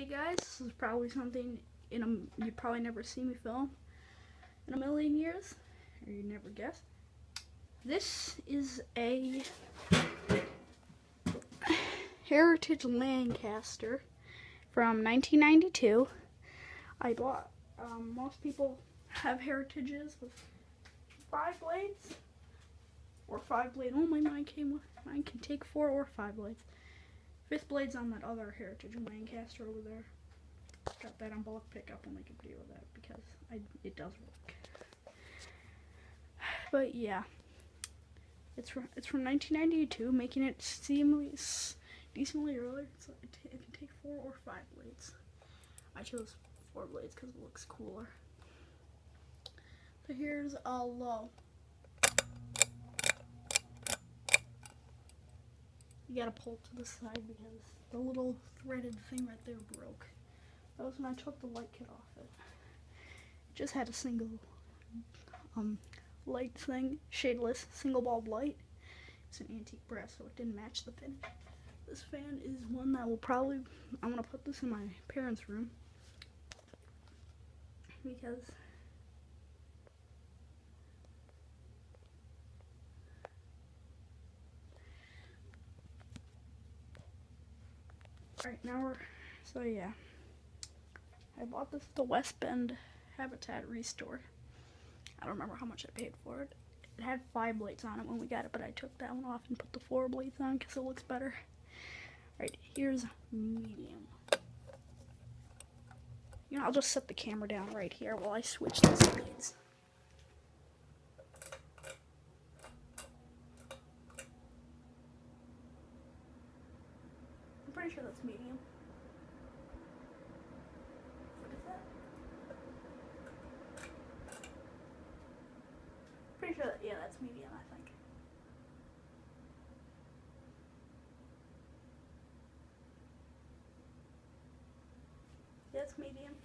Hey guys, this is probably something you probably never see me film in a million years, or you'd never guess. This is a Heritage Lancaster from 1992. I bought. Most people have Heritages with 5 blades or 5 blade only. Mine can take 4 or 5 blades. 5th blade's on that other Heritage Lancaster over there. Got that on bulk pickup. I'll make a video of that because it does work. But yeah, it's from 1992, making it seem decently early. So it can take 4 or 5 blades. I chose 4 blades because it looks cooler. So here's a low. You gotta pull to the side because the little threaded thing right there broke. That was when I took the light kit off it. Just had a single light thing, shadeless, single bulb light. It's an antique brass, so it didn't match the finish. This fan is one that I'm gonna put this in my parents' room because Alright, now yeah. I bought this at the West Bend Habitat Restore. I don't remember how much I paid for it. It had 5 blades on it when we got it, but I took that one off and put the 4 blades on because it looks better. Alright, here's medium. I'll just set the camera down right here while I switch these blades. I'm pretty sure that's medium. What is that? Pretty sure yeah, that's medium, I think. Yeah, it's medium.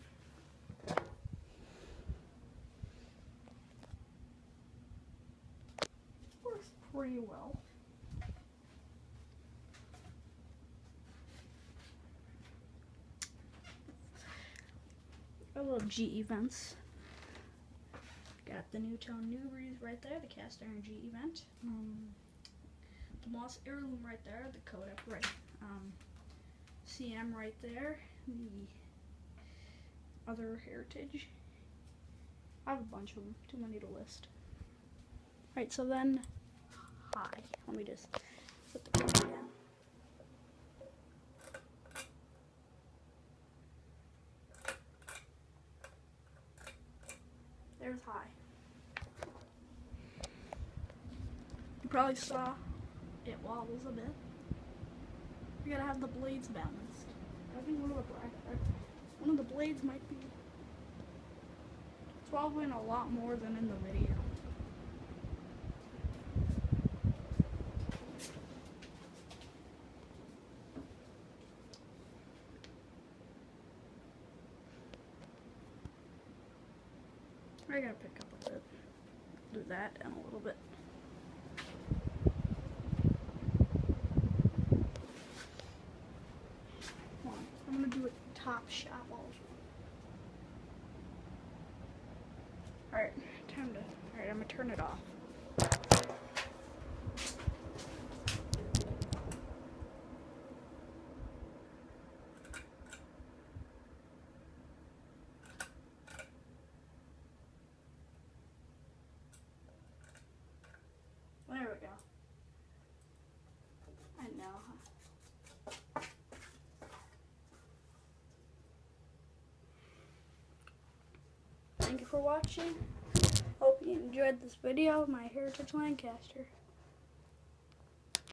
Works pretty well. I love GE vents. Got the Newtone New Breeze right there, the cast iron GE vent. The Moss Heirloom right there, the Kodak right. CM right there, the other Heritage. I have a bunch of them, too many to list. Alright, so then high. Let me just put the camera down. There's high. You probably saw it wobbles a bit. You gotta have the blades balanced. I think one of the blades might be wobbling a lot more than in the video. I gotta pick up a bit. Do that and a little bit. Hold on. I'm gonna do a top shot also. Alright, I'm gonna turn it off. There we go. I know. Thank you for watching. Hope you enjoyed this video of my Heritage Lancaster.